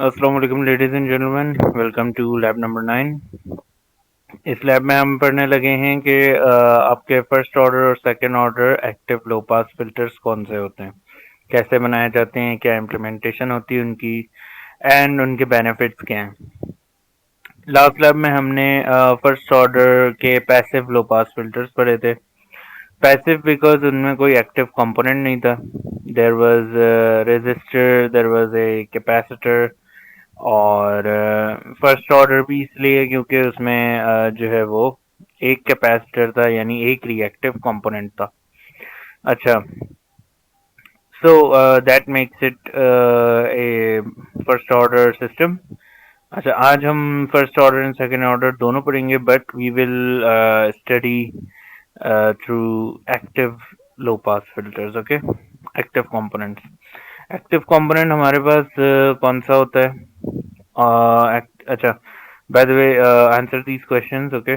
अस्सलाम वालेकुम ladies and gentleman, welcome to lab number 9। इस लैब में हम पढ़ने लगे हैं कि आपके फर्स्ट ऑर्डर और second order active low pass filters कौन से होते हैं, कैसे बनाए जाते हैं, क्या इम्प्लीमेंटेशन होती है उनकी एंड उनके बेनिफिट्स क्या हैं। लास्ट लैब में हमने फर्स्ट ऑर्डर के पैसिव लो पास फिल्टर्स पढ़े थे। पैसिव बिकॉज उनमें कोई एक्टिव कंपोनेंट नहीं था। There was resistor, there was a capacitor, और फर्स्ट ऑर्डर भी इसलिए क्योंकि उसमें जो है वो एक कैपेसिटर था, यानी एक रिएक्टिव कंपोनेंट था। अच्छा, so that makes it a first order system. अच्छा, आज हम first order and second order दोनों पढ़ेंगे, but we will study through active low pass filters. Okay, active components. Active component हमारे पास कौन सा होता है? अच्छा, by the way, answer these questions. Okay,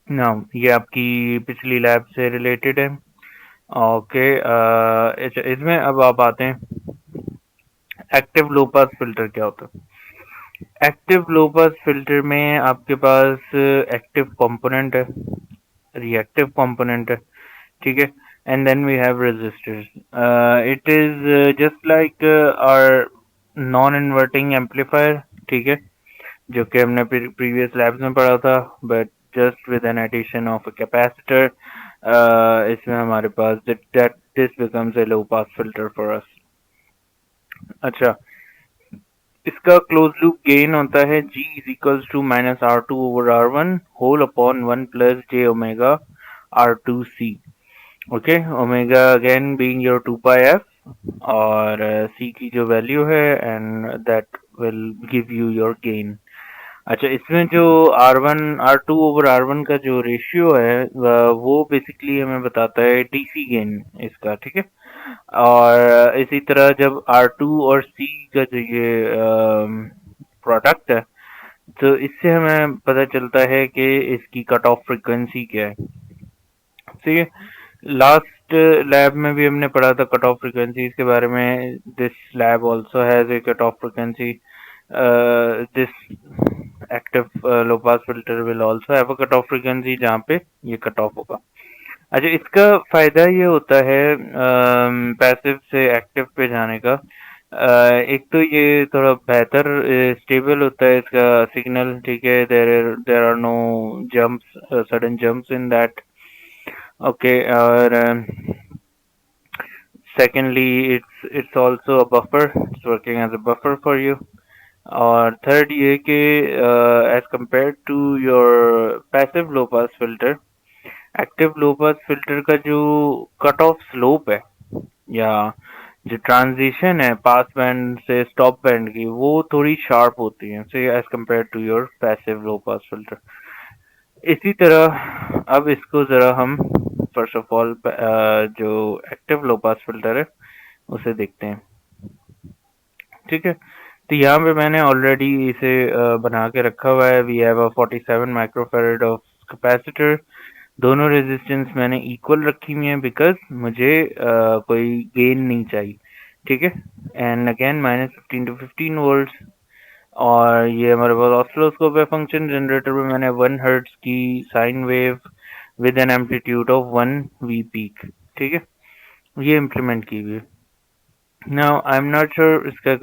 now ये आपकी पिछली लैब से रिलेटेड है। ओके, इसमें अब आप आते हैं एक्टिव लो पास फिल्टर क्या होता है। एक्टिव लो पास फिल्टर में आपके पास एक्टिव कंपोनेंट है, रिएक्टिव कंपोनेंट है, ठीक है, and then we have resistors. It is just like our non inverting amplifier, ठीक है, जो कि हमने प्रीवियस लैब्स में पढ़ा था, but just with an addition of a capacitor. इसमें हमारे पास that this becomes a low pass filter for us. अच्छा, इसका क्लोज लूप गेन होता है G is equals to minus R two over R one whole upon one plus j omega R two C. Okay, omega again being your two pi f, और C की जो value है, and that will give you your gain. अच्छा, इसमें जो R1 R2 over R1 का जो ratio है वो बेसिकली हमें बताता है डीसी गेन इसका, ठीक है। और इसी तरह जब R2 और C का जो ये प्रोडक्ट है, तो इससे हमें पता चलता है कि इसकी कट ऑफ फ्रीक्वेंसी क्या है, ठीक है। लास्ट लैब में भी हमने पढ़ा था कट ऑफ फ्रीक्वेंसीज के बारे में। This lab also has a cut off frequency. This active low pass filter will also have a cut off frequency जहाँ पे ये कट ऑफ होगा। अच्छा, इसका फायदा ये होता है पैसिव से एक्टिव पे जाने का। एक तो ये थोड़ा बेहतर स्टेबल होता है इसका सिग्नल, ठीक है। There are no jumps, sudden jumps in that. Okay, और secondly it's also a buffer, it's working as a buffer for you। और थर्ड ये कि as compare to your passive low pass filter, active low pass filter का जो cut off slope है, या जो transition है पास बैंड से स्टॉप बैंड की, वो थोड़ी शार्प होती है as compare to your passive low pass filter. इसी तरह अब इसको जरा हम फर्स्ट ऑफ ऑल जो एक्टिव लो पास फिल्टर है उसे देखते हैं, ठीक है। तो यहाँ पे मैंने ऑलरेडी इसे बना के रखा हुआ है। We have a 47 microfarad of capacitor. दोनों रेजिस्टेंस मैंने इक्वल रखी हुई है बिकॉज मुझे कोई गेन नहीं चाहिए, ठीक है। And again minus 15 to 15 volt. और ये हमारे पास ऑसिलोस्कोप है। फंक्शन जनरेटर में मैंने 1 हर्ट्ज की sine wave with an amplitude of 1 V peak, ठीक है, ये इम्प्लीमेंट की हुई है। Now I am not sure इसका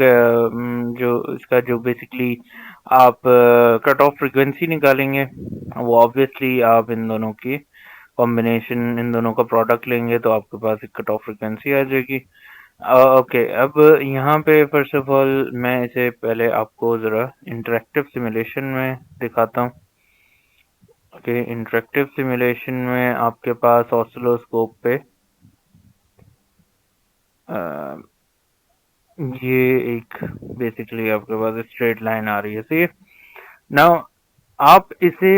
जो इसका जो बेसिकली आप कट ऑफ फ्रीक्वेंसी निकालेंगे, वो ऑब्वियसली आप इन दोनों की कॉम्बिनेशन, इन दोनों का प्रोडक्ट लेंगे तो आपके पास एक कट ऑफ फ्रीक्वेंसी आ जाएगी। ओके, अब यहाँ पे फर्स्ट ऑफ ऑल मैं इसे पहले आपको ज़रा इंटरेक्टिव सिमुलेशन में दिखाता हूँ। ओके, इंटरेक्टिव सिमुलेशन में आपके पास ऑसिलोस्कोप पे ये एक बेसिकली आपके पास स्ट्रेट लाइन आ रही है, सही है। नाउ आप इसे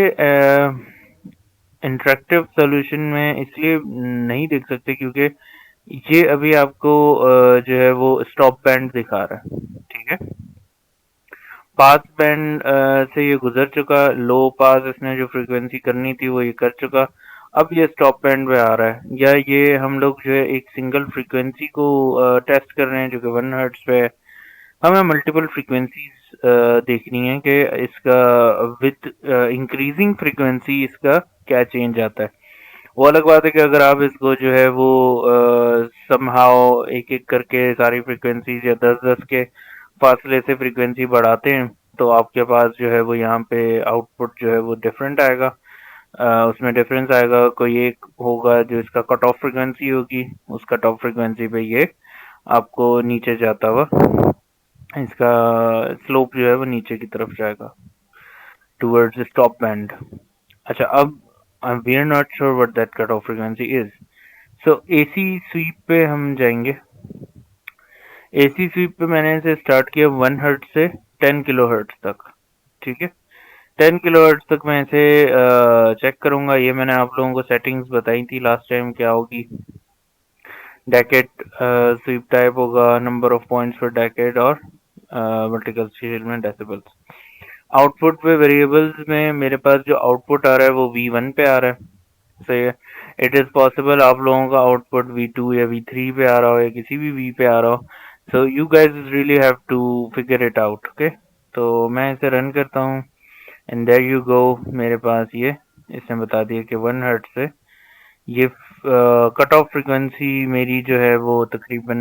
इंटरेक्टिव सॉल्यूशन में इसलिए नहीं देख सकते क्योंकि ये अभी आपको जो है वो स्टॉप बैंड दिखा रहा है, ठीक है। पास बैंड से ये गुजर चुका, लो पास इसने जो फ्रीक्वेंसी करनी थी वो ये कर चुका। अब ये स्टॉप बैंड पे आ रहा है, या ये हम लोग जो है एक सिंगल फ्रीक्वेंसी को टेस्ट कर रहे हैं जो कि 1 हर्ट्ज पे है। हमें मल्टीपल फ्रीक्वेंसीज देखनी है कि इसका विद इंक्रीजिंग फ्रीक्वेंसी इसका क्या चेंज आता है। वो अलग बात है कि अगर आप इसको जो है वो समहाउ एक एक करके सारी फ्रीक्वेंसीज या 10-10 के फासले से फ्रीक्वेंसी बढ़ाते हैं तो आपके पास जो है वो यहाँ पे आउटपुट जो है वो डिफरेंट आएगा। उसमें डिफरेंस आएगा, कोई एक होगा जो इसका कट ऑफ फ्रीक्वेंसी होगी, उस कट ऑफ फ्रीक्वेंसी पे ये आपको नीचे जाता हुआ इसका स्लोप जो है वो नीचे की तरफ जाएगा टूवर्ड्स स्टॉप बैंड। अच्छा, अब we are not sure what that cut off frequency is, so AC sweep पे हम जाएंगे। एसी स्वीप पे मैंने इसे स्टार्ट किया 1 हर्ट्ज से 10 किलो हर्ट्ज तक। ठीक है, 10 किलो हर्ट्ज तक मैं इसे चेक करूंगा। ये मैंने आप लोगों को सेटिंग्स बताई थी लास्ट टाइम क्या होगी। डेकेड स्वीप टाइप होगा, नंबर ऑफ पॉइंट्स पर डेकेड, और वर्टिकल स्केल में डेसिबल्स। आउटपुट पे वेरिएबल्स में मेरे पास जो आउटपुट आ रहा है वो V1 पे आ रहा है। सही है। इट इज पॉसिबल आप लोगों का आउटपुट V2 या V3 पे आ रहा हो या किसी भी V पे आ रहा हो। So you guys really have to figure it out. Okay, तो मैं इसे रन करता हूँ एंड देयर यू गो। मेरे पास ये इसने बता दिया कि 1 हर्ट्ज से ये कट ऑफ फ्रीक्वेंसी मेरी जो है वो तकरीबन,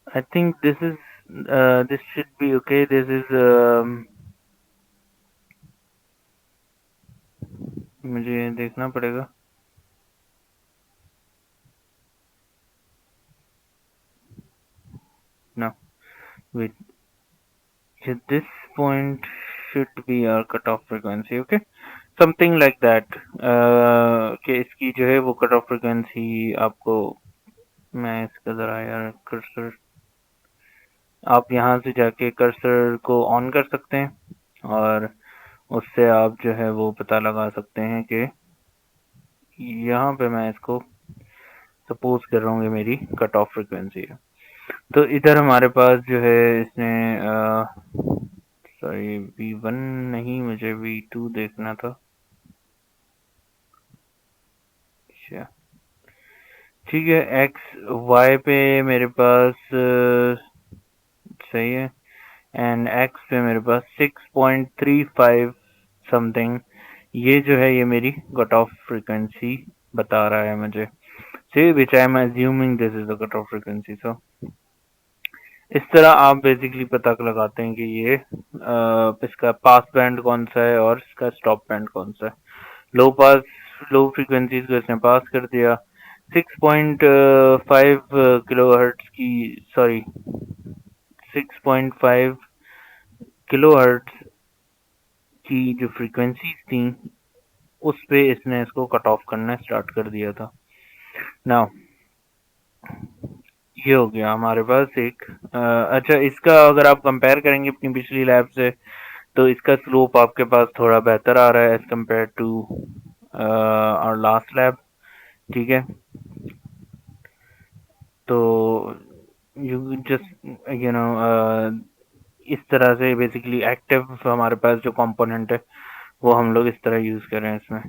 I think this should be okay. This is मुझे देखना पड़ेगा ना। Wait, this point should be our cutoff frequency, okay, something like that। कि इसकी जो है वो कट ऑफ फ्रिक्वेंसी आपको, मैं इसका ज़रा यार कर्सर, आप यहाँ से जाके कर्सर को ऑन कर सकते हैं और उससे आप जो है वो पता लगा सकते हैं कि यहाँ पे मैं इसको सपोज कर रहा हूँ कि मेरी कट ऑफ फ्रिक्वेंसी है। तो इधर हमारे पास जो है इसने सॉरी V1 नहीं, मुझे V2 देखना था। अच्छा, ठीक है, एक्स वाई पे मेरे पास सही है, एंड एक्स पे मेरे पास 6.35 समथिंग, ये जो है ये मेरी कट ऑफ फ्रीक्वेंसी बता रहा है मुझे। See which I am assuming this is the cut off frequency. So इस तरह आप बेसिकली पता लगाते हैं कि ये इसका पास बैंड कौन सा है और इसका स्टॉप बैंड कौन सा है। लो पास, लो फ्रीक्वेंसीज को इसने पास कर दिया। 6.5 किलो हर्ट्ज की, सॉरी 6.5 किलो हर्ट्ज की जो फ्रीक्वेंसीज थी उस पे इसने इसको कट ऑफ करना स्टार्ट कर दिया था। नाउ ये हो गया हमारे पास एक अच्छा, इसका अगर आप कंपेयर करेंगे अपनी पिछली लैब से तो इसका स्लोप आपके पास थोड़ा बेहतर आ रहा है as compare to our last lab. ठीक है, तो यू जस्ट यू नो इस तरह से बेसिकली एक्टिव हमारे पास जो कंपोनेंट है वो हम लोग इस तरह यूज कर रहे हैं इसमें।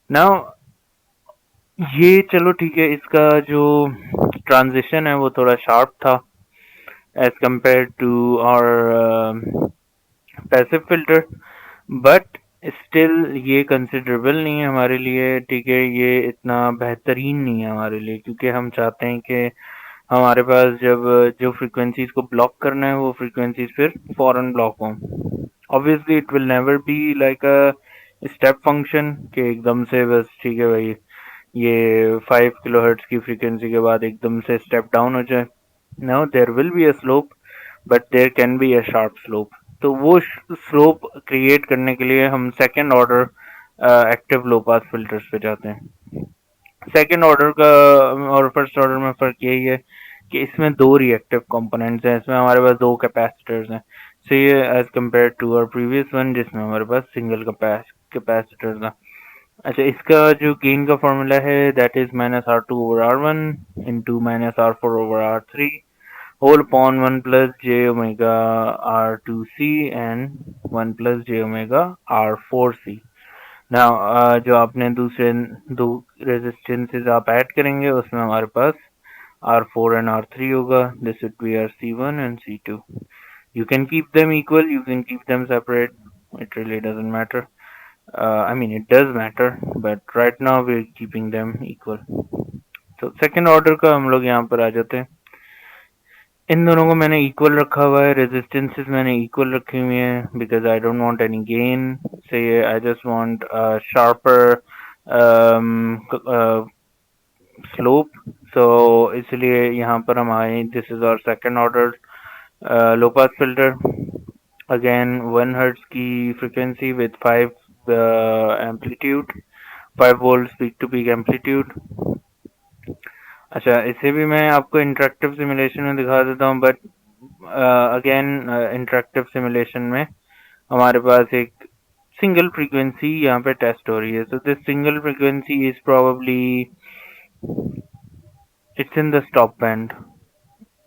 नाउ ये चलो ठीक है, इसका जो ट्रांजिशन है वो थोड़ा शार्प था एज कम्पेयर टू और पैसिव फिल्टर, बट स्टिल ये कंसिडरेबल नहीं है हमारे लिए। ठीक है, ये इतना बेहतरीन नहीं है हमारे लिए क्योंकि हम चाहते हैं कि हमारे पास जब जो फ्रीक्वेंसीज को ब्लॉक करना है वो फ्रीक्वेंसीज फिर फॉरन ब्लॉक हों। Obviously it will never be like a step function कि एकदम से बस ठीक है भाई ये 5 किलोहर्ट्ज की फ्रीक्वेंसी के बाद एकदम से स्टेप डाउन हो जाए। No, there will be a slope but there can be a sharp slope. तो वो स्लोप क्रिएट करने के लिए हम second order active low pass filters पे जाते हैं। सेकेंड ऑर्डर का और फर्स्ट ऑर्डर में फ़र्क यही है कि इसमें दो रिएक्टिव कंपोनेंट्स हैं, इसमें हमारे पास दो कैपेसिटर्स हैं। सो ये as compare to our previous one जिसमें हमारे पास सिंगल कैपेसिटर्स हैं। अच्छा, इसका जो गेन का फॉर्मूला है that is -R2/R1 into -R4/R3 whole upon 1 + j⍵R2c and 1 + j⍵R4c। Now जो आपने दूसरे दो रेजिस्टेंसेस आप ऐड करेंगे उसमें हमारे पास R4 and R3 होगा. This would be our C1 and C2. You can keep them equal, you can keep them separate. It really doesn't matter. I mean, it does matter, but right now we're keeping them equal. तो second order का हम लोग यहाँ पर आ जाते हैं. इन दोनों को मैंने इक्वल रखा हुआ है. रेजिस्टेंसेस मैंने इक्वल रखी हुई हैं because I don't want any gain. So I just want sharper slope. So इसलिए यहाँ पर हम आए. This is our second order low pass filter. Again 1 hertz की frequency with 5 amplitude, 5 volt peak to peak amplitude. अच्छा, इसे भी मैं आपको इंटरेक्टिव सिमुलेशन में दिखा देता हूँ. बट अगेन इंटरेक्टिव सिमुलेशन में हमारे पास एक सिंगल फ्रीक्वेंसी यहाँ पे टेस्ट हो रही है. So this single frequency is probably it's in the stop band.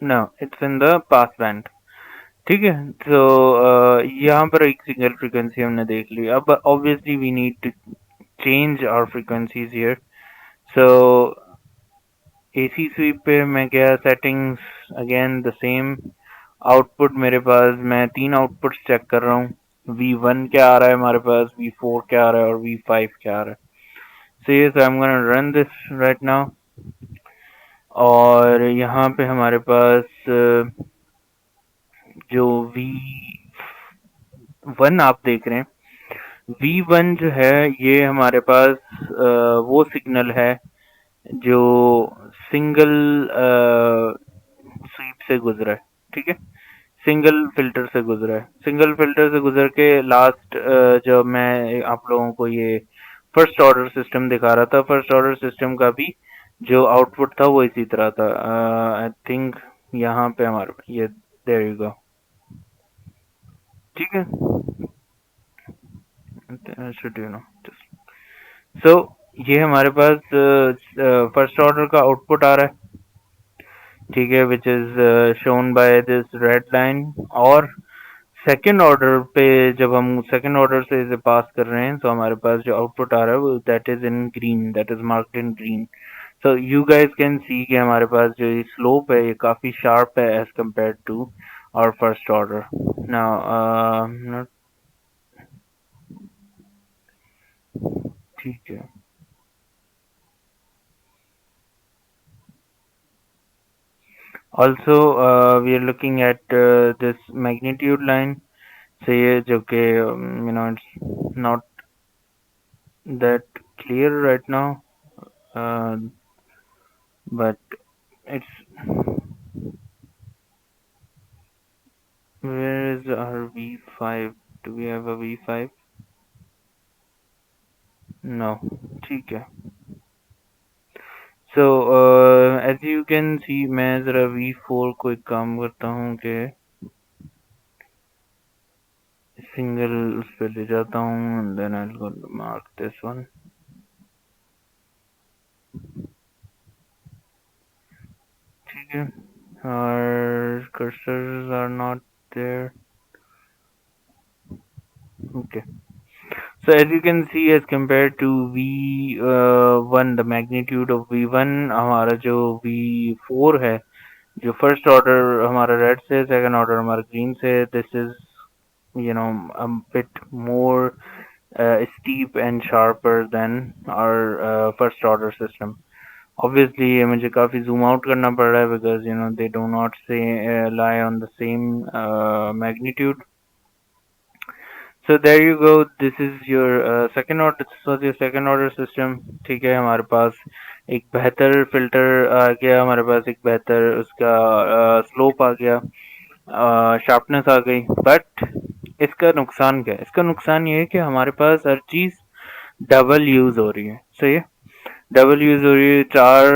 No, it's in the pass band. ठीक है. तो यहाँ पर एक सिंगल फ्रीक्वेंसी हमने देख ली. अब obviously we need to change our frequencies here. So AC sweep पे मैं गया. Settings again the same. Output मेरे पास, मैं 3 आउटपुट्स चेक कर रहा हूँ. V1 क्या आ रहा है हमारे पास, V4 क्या आ रहा है और V5 क्या आ रहा है. So yes, I am gonna run this right now. और यहाँ पे हमारे पास जो V1 आप देख रहे हैं, V1 जो है ये हमारे पास वो सिग्नल है जो सिंगल स्वीप से गुजरा है. ठीक है, सिंगल फिल्टर से गुजरा है. सिंगल फिल्टर से गुजर के लास्ट जब मैं आप लोगों को ये फर्स्ट ऑर्डर सिस्टम दिखा रहा था, फर्स्ट ऑर्डर सिस्टम का भी जो आउटपुट था वो इसी तरह था. आई थिंक यहाँ पे हमारे ये देयर यू गो. ठीक है, शुड यू नो. सो ये हमारे पास फर्स्ट ऑर्डर का आउटपुट आ रहा है. ठीक है, which is shown by this red line. और सेकेंड ऑर्डर पे जब हम सेकेंड ऑर्डर से इसे पास कर रहे हैं तो हमारे पास जो आउटपुट आ रहा है वो that is in green, that is marked in green. So you guys can see कि हमारे पास जो ये स्लोप है ये काफी शार्प है as compare to our first order. Now ठीक है. Also, we are looking at this magnitude line. So ये जो कि it's not that clear right now, but it's where is our V5? Do we have a V5? No. ठीक है. So as you can see, मैं जरा V4 को एक काम करता हूँ कि सिंगल उस पर ले जाता हूँ and then I'll go to mark this one. ठीक है. Our cursors are not there. Okay. So as you can see, as compared to V1, the magnitude of V1, हमारा जो V4 है, जो फर्स्ट ऑर्डर हमारा रेड से, second order हमारा green से, this is a bit more steep and sharper than our first order system. Obviously ये मुझे काफी zoom out करना पड़ रहा है because they do not say lie on the same magnitude. So there you go. This is your second order. This was your second order system. ठीक है, हमारे पास एक बेहतर फिल्टर आ गया, हमारे पास एक बेहतर उसका स्लोप आ गया, शार्पनेस आ गई. बट इसका नुकसान क्या है? इसका नुकसान ये है कि हमारे पास हर चीज डबल यूज हो रही है. सही है, डबल यूज हो रही है. 4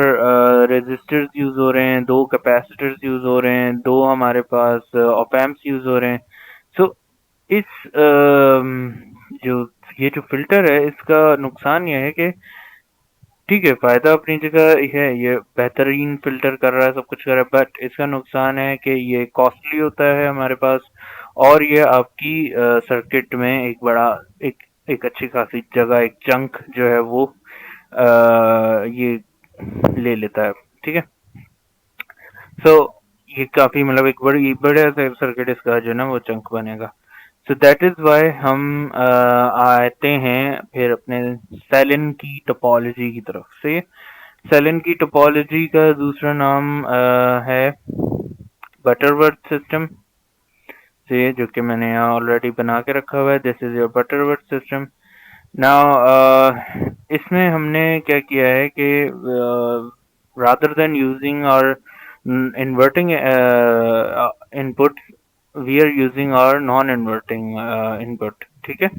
रेजिस्टर्स यूज हो रहे हैं, 2 कैपेसिटर्स यूज हो रहे हैं, 2 हमारे पास ऑप एम्प्स यूज हो रहे हैं. सो इस जो ये जो फिल्टर है इसका नुकसान ये है कि ठीक है, फायदा अपनी जगह है, ये बेहतरीन फिल्टर कर रहा है, सब कुछ कर रहा है. बट इसका नुकसान है कि ये कॉस्टली होता है हमारे पास, और ये आपकी सर्किट में एक बड़ा एक अच्छी खासी जगह, एक चंक जो है वो ये ले लेता है. ठीक है. सो ये काफी मतलब एक बड़ी बड़ा सर्किट इसका जो ना वो चंक बनेगा। सो दैट इज वाई हम आते हैं फिर अपने सेलिन की टोपोलॉजी की तरफ से। सेलिन की टोपोलॉजी का दूसरा नाम है बटरवर्थ सिस्टम से, जो कि मैंने यहाँ ऑलरेडी बना के रखा हुआ है। This is your Butterworth system. Now इसमें हमने क्या किया है कि rather than using our inverting input, we are using our non inverting input, ठीक है।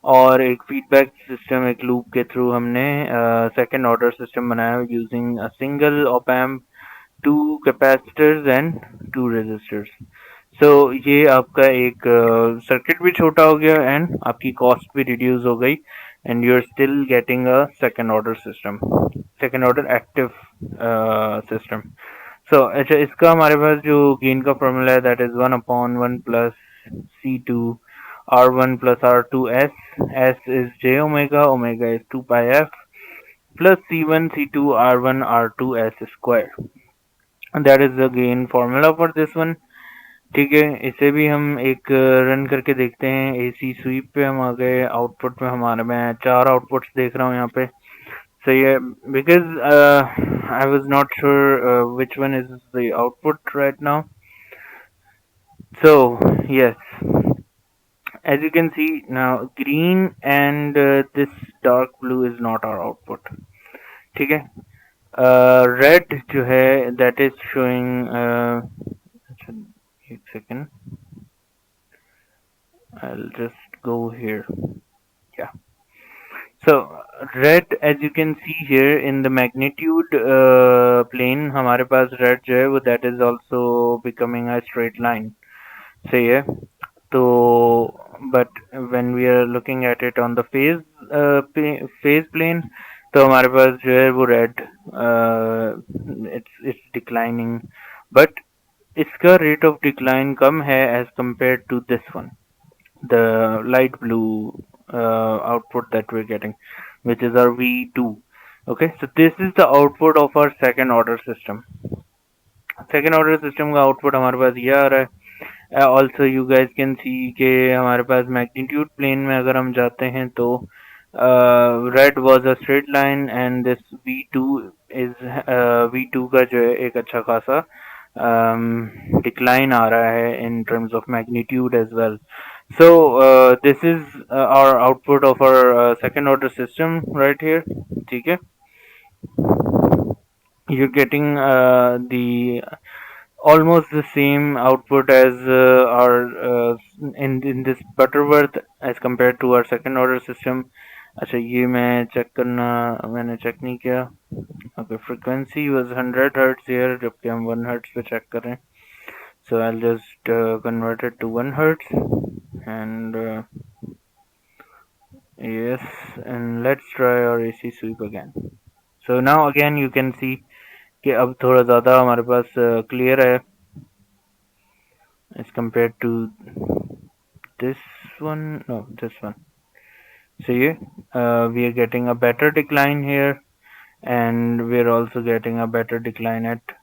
और एक फीडबैक सिस्टम एक लूप के थ्रू हमने सेकंड ऑर्डर सिस्टम बनाया using a single op amp, two capacitors and two resistors. So ये आपका एक सर्किट भी छोटा हो गया एंड आपकी कॉस्ट भी रिड्यूस हो गई and you are still getting a second order system, second order active system. So अच्छा, इसका हमारे पास जो गेन का फॉर्मूला है that is 1/1 plus C2 R1 plus R2 S, S is j omega, omega is 2 pi f plus C1 C2 R1 R2 S square, and that is the gain formula for this one। ठीक है, इसे भी हम एक run करके देखते हैं। AC sweep पे हम आ गए, आउटपुट में हमारे मैं चार आउटपुट्स देख रहा हूँ यहाँ पे। सही है, because I was not sure which one is the output right now. So yes, as you can see now, green and this dark blue is not our output, ठीक है। रेड जो है that is showing एक second, I'll just go here, yeah। So red, as you can see here in the magnitude plane, हमारे पास red जो है वो that is also becoming a straight line, सही है। तो but when we are looking at it on the phase plane, तो हमारे पास जो है वो red it's declining, but इसका rate of decline कम है as compared to this one, the light blue output that we're getting, which is our V2। Okay, so this is the output of our second order system। Second order system का output हमारे पास ये आ रहा है। Also you guys can see के हमारे पास magnitude plane में अगर हम जाते हैं तो red was a straight line and this V2 is V2 का जो है एक अच्छा खासा डिक्लाइन आ रहा है in terms of magnitude as well. So this is our output of our second order system right here, ठीक है। you're getting the almost the same output as our in this Butterworth as compared to our second order system। अच्छा, ये मैं check करना, मैंने check नहीं किया। Okay, frequency was 100 hertz here, जबकि हम 1 हर्ट्ज पे चेक कर रहे हैं। So I will just convert it to 1 hertz and yes, and let's try our AC sweep again। so now again you can see कि अब थोड़ा ज़्यादा हमारे पास क्लियर है as compared to this one, no, this one। see, we are getting a better decline here and we are also getting a better decline at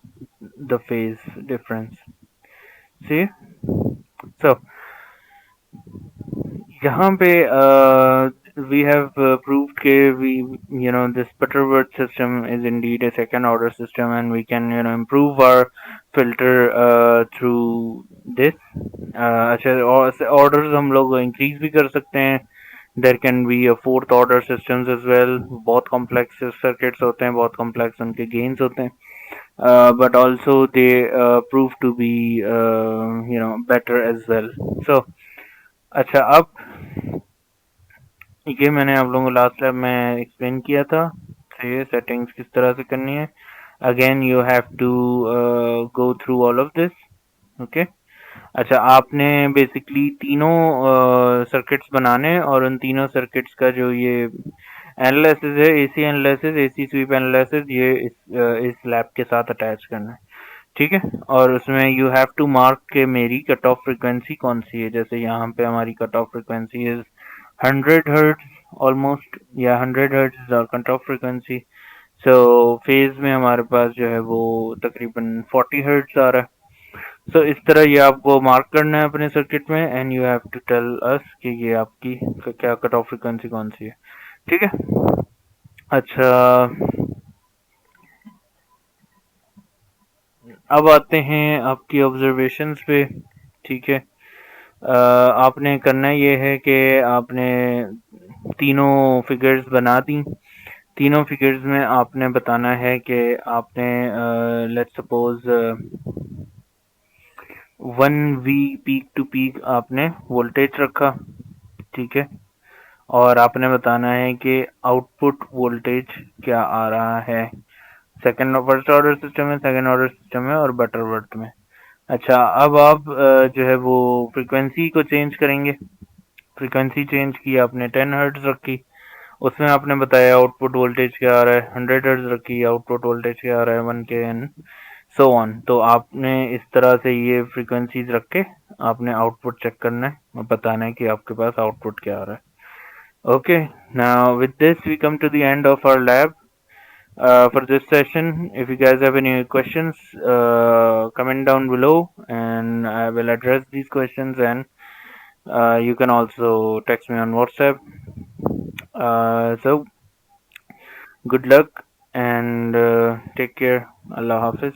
the phase difference। see, so यहाँ पे we have proved के we, you know, this Butterworth system is indeed a second order system and we can, you know, improve our filter through this। अच्छा, orders हम लोग increase भी कर सकते हैं। there can be a fourth order systems as well। बहुत complex circuits होते हैं, बहुत complex उनके gains होते हैं, but also they prove to be you know, better as well। so अच्छा, अब ये मैंने आप लोगों को लास्ट लैब में एक्सप्लेन किया था। तो ये सेटिंग्स किस तरह से करनी है, again you have to go through all of this. Okay, अच्छा, आपने बेसिकली तीनों सर्किट्स बनाने और उन तीनों सर्किट्स का जो ये एनालिसिस है, AC analysis, AC sweep analysis, ये इस लैब के साथ अटैच करना है, ठीक है। और उसमें यू हैव टू मार्क के मेरी कट ऑफ फ्रिक्वेंसी कौन सी है। जैसे यहाँ पे हमारी cut off frequency is 100 hertz almost, या 100 hertz is our cut off frequency. So phase में हमारे पास जो है वो तकरीबन 40 हर्ट्ज आ रहा है। सो इस तरह ये आपको मार्क करना है अपने सर्किट में and you have to tell us कि ये आपकी क्या कट ऑफ फ्रीक्वेंसी कौन सी है। ठीक है। अच्छा, अब आते हैं आपकी ऑब्जर्वेशंस पे। ठीक है। आपने करना ये है कि आपने तीनों फिगर्स बना दी। तीनों फिगर्स में आपने बताना है कि आपने let's suppose 1V peak to peak आपने वोल्टेज रखा। ठीक है। और आपने बताना है कि आउटपुट वोल्टेज क्या आ रहा है। सेकंड फर्स्ट ऑर्डर सिस्टम में, सेकंड ऑर्डर सिस्टम में और बटरवर्थ में। अच्छा, अब आप जो है वो फ्रीक्वेंसी को चेंज करेंगे। फ्रीक्वेंसी चेंज की आपने 10 हर्ट्ज रखी। उसमें आपने बताया आउटपुट वोल्टेज क्या आ रहा है। 100 हर्ट्ज रखी, आउटपुट वोल्टेज क्या आ रहा है 1K एंड सो ऑन। तो आपने इस तरह से ये फ्रीक्वेंसीज रख के आपने आउटपुट चेक करना है और बताना है कि आपके पास आउटपुट क्या आ रहा है। Okay, now with this we come to the end of our lab for this session. If you guys have any questions, comment down below and I will address these questions. And you can also text me on WhatsApp. So good luck and take care. Allah Hafiz.